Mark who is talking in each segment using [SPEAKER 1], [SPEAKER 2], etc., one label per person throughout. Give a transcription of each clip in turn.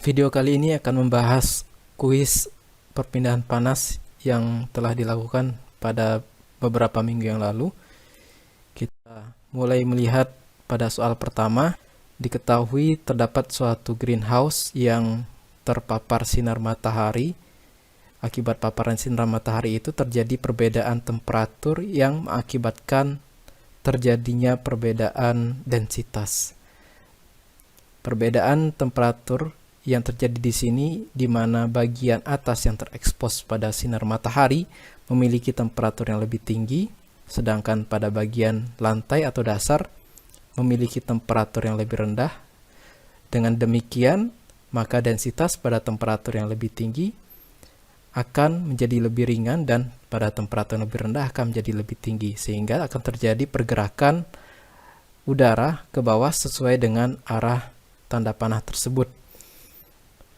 [SPEAKER 1] Video kali ini akan membahas kuis perpindahan panas yang telah dilakukan pada beberapa minggu yang lalu. Kita mulai melihat pada soal pertama. Diketahui terdapat suatu greenhouse yang terpapar sinar matahari. Akibat paparan sinar matahari itu terjadi perbedaan temperatur yang mengakibatkan terjadinya perbedaan densitas. Perbedaan temperatur yang terjadi di sini, di mana bagian atas yang terekspos pada sinar matahari memiliki temperatur yang lebih tinggi, sedangkan pada bagian lantai atau dasar memiliki temperatur yang lebih rendah. Dengan demikian, maka densitas pada temperatur yang lebih tinggi akan menjadi lebih ringan dan pada temperatur yang lebih rendah akan menjadi lebih tinggi, sehingga akan terjadi pergerakan udara ke bawah sesuai dengan arah tanda panah tersebut.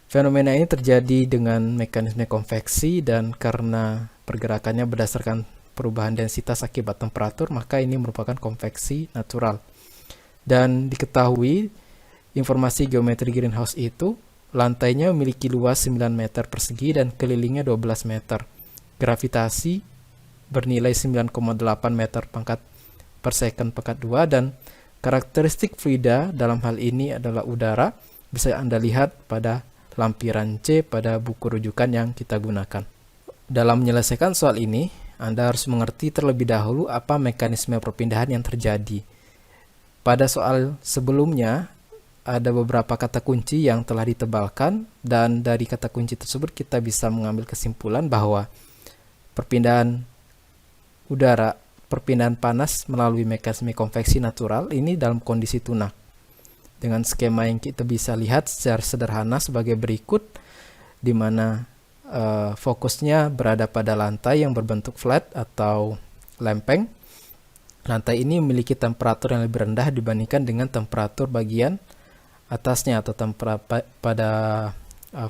[SPEAKER 1] Fenomena ini terjadi dengan mekanisme konveksi, dan karena pergerakannya berdasarkan perubahan densitas akibat temperatur, maka ini merupakan konveksi natural. Dan diketahui informasi geometri greenhouse itu, lantainya memiliki luas 9 meter persegi dan kelilingnya 12 meter. Gravitasi bernilai 9,8 meter pangkat per second pangkat 2, dan karakteristik fluida dalam hal ini adalah udara. Bisa Anda lihat pada lampiran C pada buku rujukan yang kita gunakan. Dalam menyelesaikan soal ini, Anda harus mengerti terlebih dahulu apa mekanisme perpindahan yang terjadi. Pada soal sebelumnya, ada beberapa kata kunci yang telah ditebalkan, dan dari kata kunci tersebut kita bisa mengambil kesimpulan bahwa perpindahan udara, perpindahan panas melalui mekanisme konveksi natural ini dalam kondisi tunak. Dengan skema yang kita bisa lihat secara sederhana sebagai berikut, di mana fokusnya berada pada lantai yang berbentuk flat atau lempeng. Lantai ini memiliki temperatur yang lebih rendah dibandingkan dengan temperatur bagian atasnya atau pada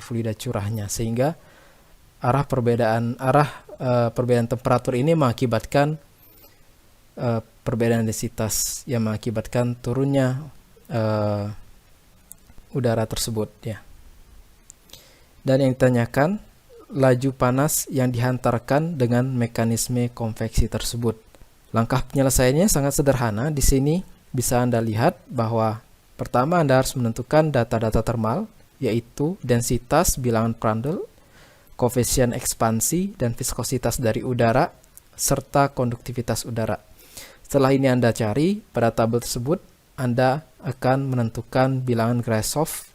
[SPEAKER 1] fluida curahnya, sehingga perbedaan temperatur ini mengakibatkan perbedaan densitas yang mengakibatkan turunnya udara tersebut, ya. Dan yang ditanyakan, laju panas yang dihantarkan dengan mekanisme konveksi tersebut. Langkah penyelesaiannya sangat sederhana. Di sini bisa Anda lihat bahwa pertama Anda harus menentukan data-data termal, yaitu densitas, bilangan Prandtl, koefisien ekspansi, dan viskositas dari udara, serta konduktivitas udara. Setelah ini Anda cari pada tabel tersebut, Anda akan menentukan bilangan Grashof.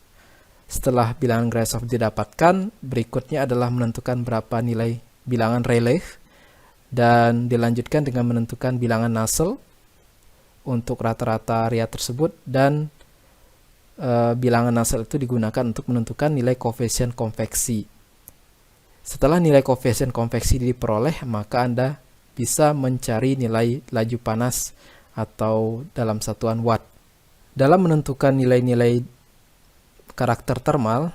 [SPEAKER 1] Setelah bilangan Grashof didapatkan, berikutnya adalah menentukan berapa nilai bilangan Rayleigh, dan dilanjutkan dengan menentukan bilangan Nusselt untuk rata-rata area tersebut, dan bilangan Nusselt itu digunakan untuk menentukan nilai koefisien konveksi. Setelah nilai koefisien konveksi diperoleh, maka Anda bisa mencari nilai laju panas atau dalam satuan watt. Dalam menentukan nilai-nilai karakter termal,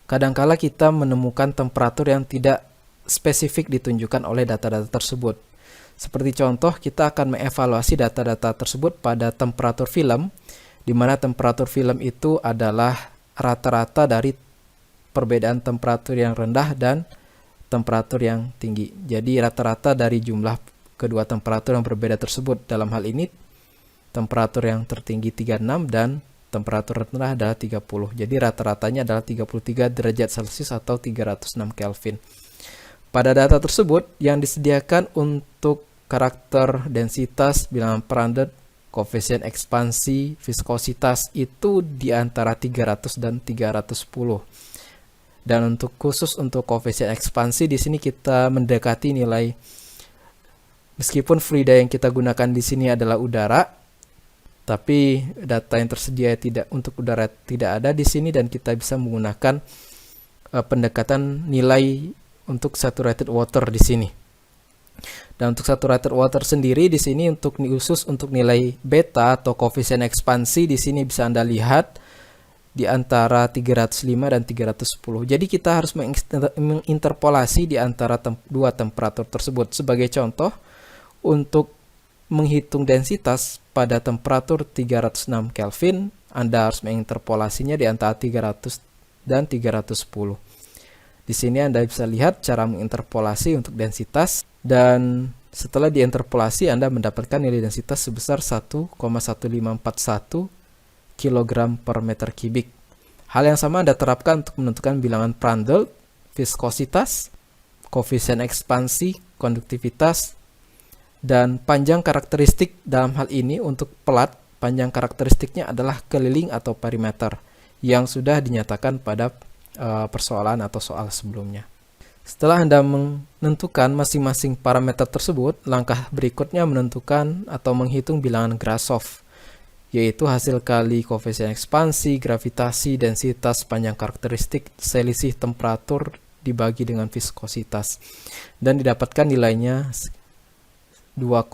[SPEAKER 1] kadangkala kita menemukan temperatur yang tidak spesifik ditunjukkan oleh data-data tersebut. Seperti contoh, kita akan mengevaluasi data-data tersebut pada temperatur film, di mana temperatur film itu adalah rata-rata dari perbedaan temperatur yang rendah dan temperatur yang tinggi. Jadi rata-rata dari jumlah kedua temperatur yang berbeda tersebut. Dalam hal ini, temperatur yang tertinggi 36 dan temperatur rendah adalah 30. Jadi rata-ratanya adalah 33 derajat Celcius atau 306 Kelvin. Pada data tersebut yang disediakan untuk karakter densitas, bilangan Prandtl, koefisien ekspansi, viskositas itu di antara 300 dan 310. Dan khusus untuk koefisien ekspansi, di sini kita mendekati nilai, meskipun fluida yang kita gunakan di sini adalah udara, tapi data yang tersedia untuk udara tidak ada di sini, dan kita bisa menggunakan pendekatan nilai untuk saturated water di sini. Dan untuk saturated water sendiri di sini khusus untuk nilai beta atau koefisien ekspansi, di sini bisa Anda lihat di antara 305 dan 310. Jadi kita harus menginterpolasi di antara dua temperatur tersebut. Sebagai contoh, untuk menghitung densitas pada temperatur 306 Kelvin, Anda harus menginterpolasinya di antara 300 dan 310. Di sini Anda bisa lihat cara menginterpolasi untuk densitas, dan setelah diinterpolasi Anda mendapatkan nilai densitas sebesar 1,1541 kg per meter kubik. Hal yang sama Anda terapkan untuk menentukan bilangan Prandtl, viskositas, koefisien ekspansi, konduktivitas, dan panjang karakteristik. Dalam hal ini untuk pelat, panjang karakteristiknya adalah keliling atau perimeter yang sudah dinyatakan pada persoalan atau soal sebelumnya. Setelah Anda menentukan masing-masing parameter tersebut, langkah berikutnya menentukan atau menghitung bilangan Grashof, yaitu hasil kali koefisien ekspansi, gravitasi, densitas, panjang karakteristik, selisih temperatur dibagi dengan viskositas, dan didapatkan nilainya 2,4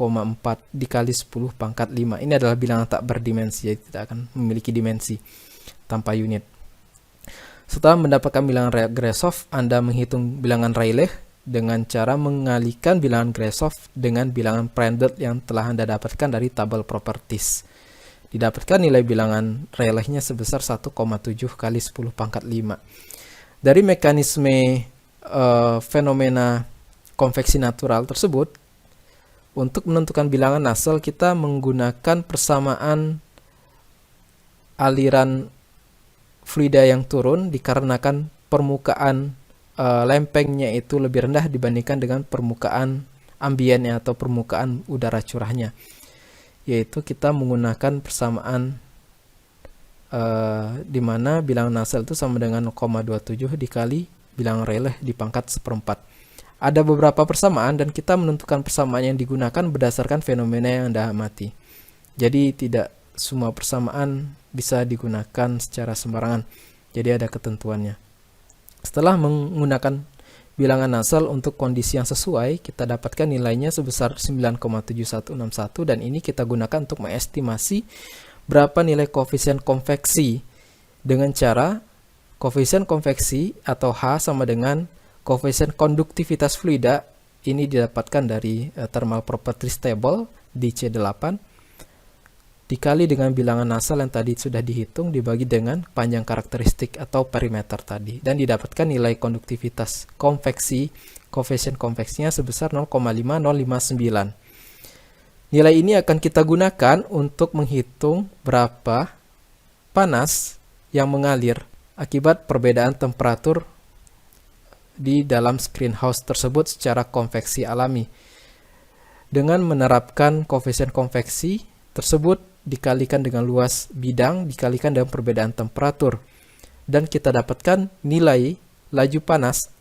[SPEAKER 1] dikali 10 pangkat 5. Ini adalah bilangan tak berdimensi, jadi tidak akan memiliki dimensi tanpa unit. Setelah mendapatkan bilangan Grashof, Anda menghitung bilangan Rayleigh dengan cara mengalihkan bilangan Grashof dengan bilangan Prandtl yang telah Anda dapatkan dari tabel properties. Didapatkan nilai bilangan Rayleigh-nya sebesar 1,7 kali 10 pangkat 5. Dari mekanisme fenomena konveksi natural tersebut, untuk menentukan bilangan Nusselt, kita menggunakan persamaan aliran fluida yang turun dikarenakan permukaan lempengnya itu lebih rendah dibandingkan dengan permukaan ambiennya atau permukaan udara curahnya. Yaitu kita menggunakan persamaan di mana bilangan Nusselt itu sama dengan 0,27 dikali bilangan Rayleigh di pangkat 1/4. Ada beberapa persamaan dan kita menentukan persamaan yang digunakan berdasarkan fenomena yang Anda amati. Jadi tidak semua persamaan bisa digunakan secara sembarangan. Jadi ada ketentuannya. Setelah menggunakan bilangan Nusselt untuk kondisi yang sesuai, kita dapatkan nilainya sebesar 9,7161, dan ini kita gunakan untuk mengestimasi berapa nilai koefisien konveksi dengan cara koefisien konveksi atau H sama dengan koefisien konduktivitas fluida. Ini didapatkan dari thermal properties table di C8 dikali dengan bilangan Nusselt yang tadi sudah dihitung dibagi dengan panjang karakteristik atau perimeter tadi, dan didapatkan nilai konduktivitas konveksi, koefisien konveksinya sebesar 0,5059. Nilai ini akan kita gunakan untuk menghitung berapa panas yang mengalir akibat perbedaan temperatur di dalam screenhouse tersebut secara konveksi alami. Dengan menerapkan koefisien konveksi tersebut dikalikan dengan luas bidang dikalikan dengan perbedaan temperatur, dan kita dapatkan nilai laju panas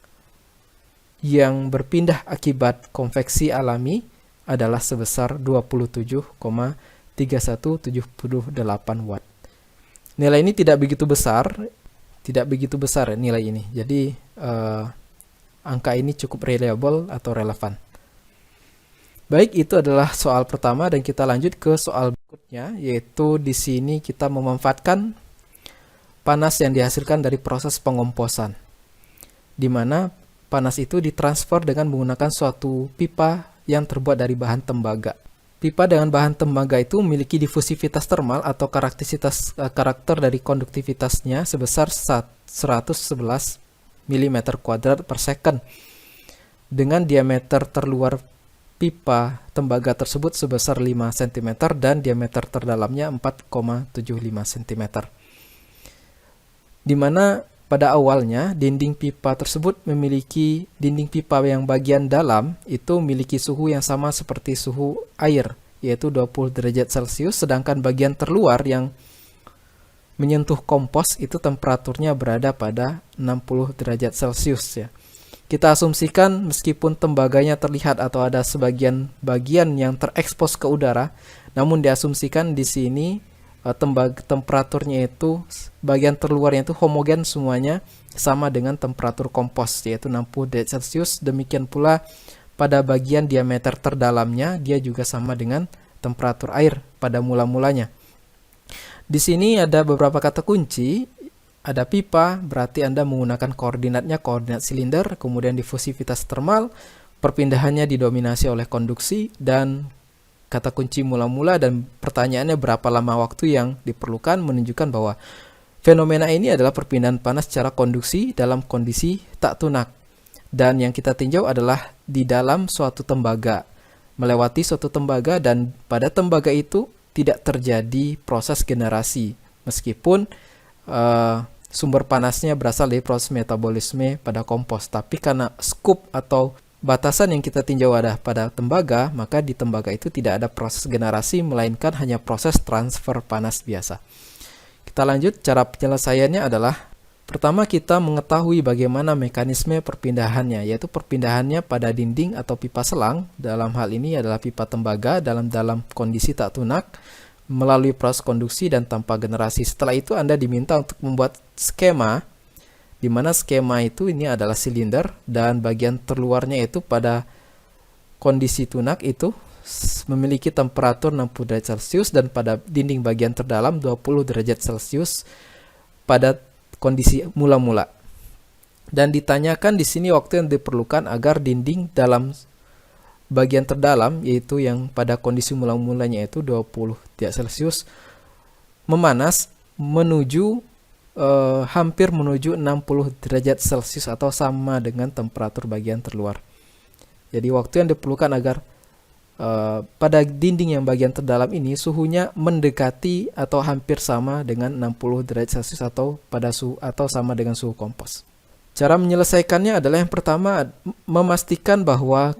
[SPEAKER 1] yang berpindah akibat konveksi alami adalah sebesar 27,3178 watt. Nilai ini tidak begitu besar nilai ini. Jadi angka ini cukup reliable atau relevan. Baik, itu adalah soal pertama, dan kita lanjut ke soal berikutnya, yaitu di sini kita memanfaatkan panas yang dihasilkan dari proses pengomposan, di mana panas itu ditransfer dengan menggunakan suatu pipa yang terbuat dari bahan tembaga. Pipa dengan bahan tembaga itu memiliki difusivitas termal atau karakter dari konduktivitasnya sebesar 111 mm² per second, dengan diameter terluar pipa tembaga tersebut sebesar 5 cm dan diameter terdalamnya 4,75 cm. Di mana pada awalnya dinding pipa tersebut memiliki dinding pipa yang bagian dalam itu memiliki suhu yang sama seperti suhu air, yaitu 20 derajat Celcius, sedangkan bagian terluar yang menyentuh kompos itu temperaturnya berada pada 60 derajat Celcius ya. Kita asumsikan meskipun tembaganya terlihat atau ada sebagian bagian yang terekspos ke udara, namun diasumsikan di sini temperaturnya itu bagian terluarnya itu homogen semuanya sama dengan temperatur kompos, yaitu 60 derajat Celcius. Demikian pula pada bagian diameter terdalamnya dia juga sama dengan temperatur air pada mula-mulanya. Di sini ada beberapa kata kunci. Ada pipa, berarti Anda menggunakan koordinatnya koordinat silinder, kemudian difusivitas termal, perpindahannya didominasi oleh konduksi, dan kata kunci mula-mula dan pertanyaannya berapa lama waktu yang diperlukan menunjukkan bahwa fenomena ini adalah perpindahan panas secara konduksi dalam kondisi tak tunak. Dan yang kita tinjau adalah di dalam suatu tembaga, melewati suatu tembaga, dan pada tembaga itu tidak terjadi proses generasi meskipun sumber panasnya berasal dari proses metabolisme pada kompos. Tapi karena scoop atau batasan yang kita tinjau ada pada tembaga, maka di tembaga itu tidak ada proses generasi, melainkan hanya proses transfer panas biasa. Kita lanjut, cara penyelesaiannya adalah pertama kita mengetahui bagaimana mekanisme perpindahannya, yaitu perpindahannya pada dinding atau pipa selang, dalam hal ini adalah pipa tembaga dalam kondisi tak tunak, melalui proses konduksi dan tanpa generasi. Setelah itu Anda diminta untuk membuat skema, di mana skema itu ini adalah silinder dan bagian terluarnya itu pada kondisi tunak itu memiliki temperatur 60 derajat Celcius dan pada dinding bagian terdalam 20 derajat Celcius pada kondisi mula-mula. Dan ditanyakan di sini waktu yang diperlukan agar dinding dalam bagian terdalam, yaitu yang pada kondisi mula-mulanya itu 20 derajat Celcius, memanas menuju hampir menuju 60 derajat Celcius atau sama dengan temperatur bagian terluar. Jadi waktu yang diperlukan agar pada dinding yang bagian terdalam ini suhunya mendekati atau hampir sama dengan 60 derajat Celcius atau sama dengan suhu kompos. Cara menyelesaikannya adalah yang pertama memastikan bahwa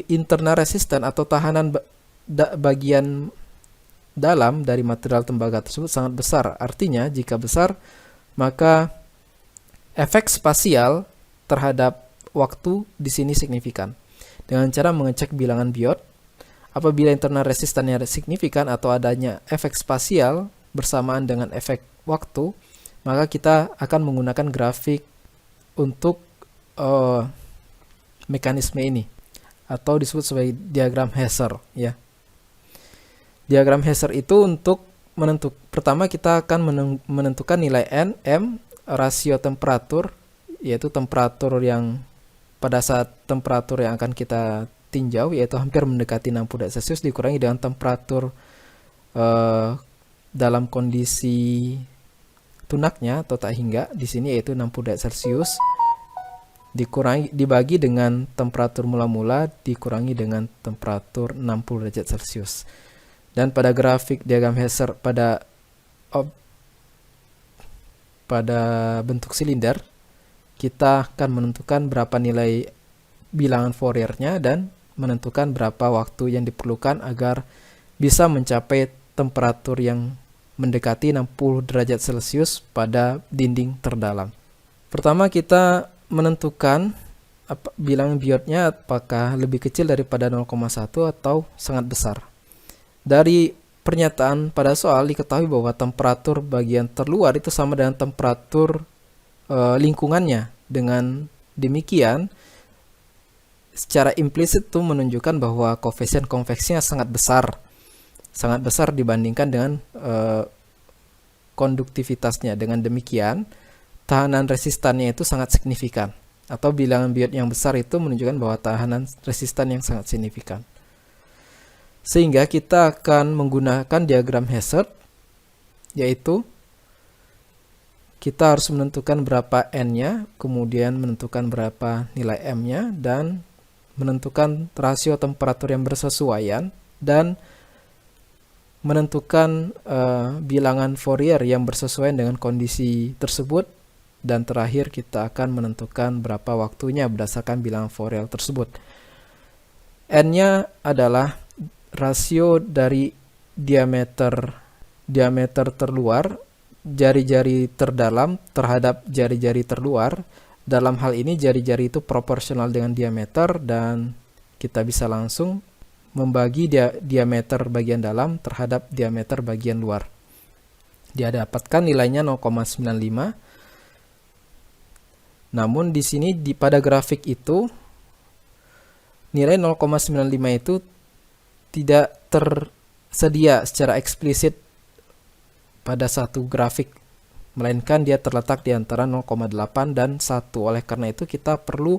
[SPEAKER 1] internal resisten atau tahanan bagian dalam dari material tembaga tersebut sangat besar. Artinya jika besar, maka efek spasial terhadap waktu di sini signifikan. Dengan cara mengecek bilangan Biot, apabila internal resistannya signifikan atau adanya efek spasial bersamaan dengan efek waktu, maka kita akan menggunakan grafik untuk mekanisme ini, atau disebut sebagai diagram Hesser, ya. Diagram Hesser itu untuk pertama kita akan menentukan nilai N, M, rasio temperatur, yaitu temperatur yang pada saat temperatur yang akan kita tinjau, yaitu hampir mendekati 60 derajat Celcius, dikurangi dengan temperatur dalam kondisi tunaknya atau tak hingga, di sini yaitu 60 derajat Celcius, dibagi dengan temperatur mula-mula dikurangi dengan temperatur 60 derajat Celcius. Dan pada grafik diagram Hesser pada bentuk silinder, kita akan menentukan berapa nilai bilangan Fouriernya dan menentukan berapa waktu yang diperlukan agar bisa mencapai temperatur yang mendekati 60 derajat Celcius pada dinding terdalam. Pertama kita menentukan bilangan Biotnya apakah lebih kecil daripada 0,1 atau sangat besar. Dari pernyataan pada soal diketahui bahwa temperatur bagian terluar itu sama dengan temperatur lingkungannya. Dengan demikian, secara implisit itu menunjukkan bahwa koefisien konveksinya sangat besar dibandingkan dengan konduktivitasnya. Dengan demikian, tahanan resistannya itu sangat signifikan, atau bilangan Biot yang besar itu menunjukkan bahwa tahanan resistan yang sangat signifikan. Sehingga kita akan menggunakan diagram Hesser, yaitu kita harus menentukan berapa N-nya, kemudian menentukan berapa nilai M-nya, dan menentukan rasio temperatur yang bersesuaian, dan menentukan bilangan Fourier yang bersesuaian dengan kondisi tersebut. Dan terakhir kita akan menentukan berapa waktunya berdasarkan bilangan Fourier tersebut. N-nya adalah rasio dari diameter terluar jari-jari terdalam terhadap jari-jari terluar. Dalam hal ini jari-jari itu proporsional dengan diameter, dan kita bisa langsung membagi diameter bagian dalam terhadap diameter bagian luar. Dia dapatkan nilainya 0,95. Namun di sini pada grafik itu nilai 0,95 itu tidak tersedia secara eksplisit pada satu grafik, melainkan dia terletak di antara 0,8 dan 1. Oleh karena itu kita perlu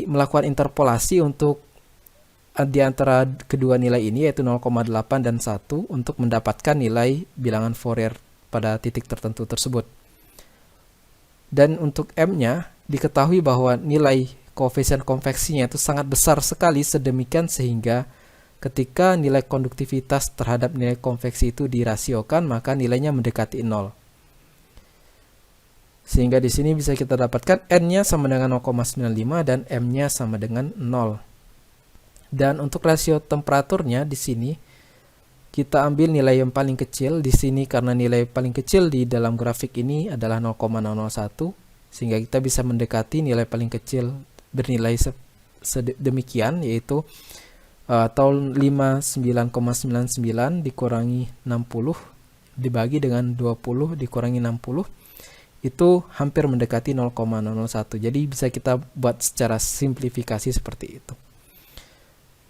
[SPEAKER 1] melakukan interpolasi untuk di antara kedua nilai ini, yaitu 0,8 dan 1, untuk mendapatkan nilai bilangan Fourier pada titik tertentu tersebut. Dan untuk M-nya, diketahui bahwa nilai koefisien konveksinya itu sangat besar sekali, sedemikian sehingga ketika nilai konduktivitas terhadap nilai konveksi itu dirasiokan, maka nilainya mendekati 0. Sehingga di sini bisa kita dapatkan N-nya sama dengan 0,95 dan M-nya sama dengan 0. Dan untuk rasio temperaturnya di sini kita ambil nilai yang paling kecil. Di sini karena nilai paling kecil di dalam grafik ini adalah 0,001, sehingga kita bisa mendekati nilai paling kecil bernilai sedemikian, yaitu atau 59,99 dikurangi 60 dibagi dengan 20 dikurangi 60, itu hampir mendekati 0,001. Jadi bisa kita buat secara simplifikasi seperti itu.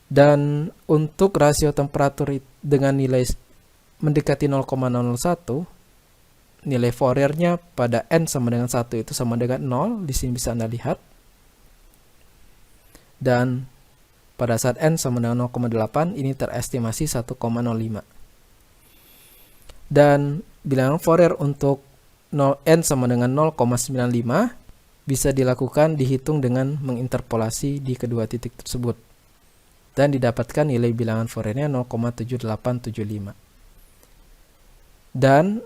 [SPEAKER 1] Dan untuk rasio temperatur dengan nilai mendekati 0,001, nilai Fourier-nya pada N sama dengan 1 itu sama dengan 0. Di sini bisa Anda lihat. Dan pada saat N sama dengan 0,8, ini terestimasi 1,05. Dan bilangan Fourier untuk N sama dengan 0,95 bisa dihitung dengan menginterpolasi di kedua titik tersebut. Dan didapatkan nilai bilangan Fourier-nya 0,7875. Dan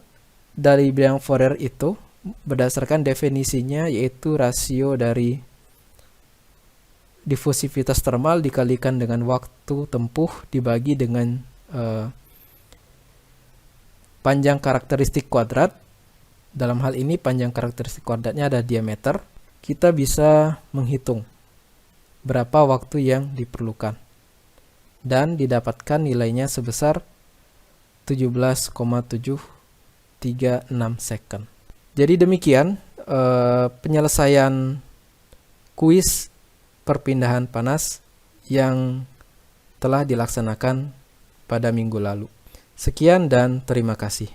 [SPEAKER 1] dari bilangan Fourier itu, berdasarkan definisinya, yaitu rasio dari difusivitas termal dikalikan dengan waktu tempuh dibagi dengan panjang karakteristik kuadrat. Dalam hal ini panjang karakteristik kuadratnya ada diameter. Kita bisa menghitung berapa waktu yang diperlukan. Dan didapatkan nilainya sebesar 17,736 second. Jadi demikian penyelesaian kuis perpindahan panas yang telah dilaksanakan pada minggu lalu. Sekian dan terima kasih.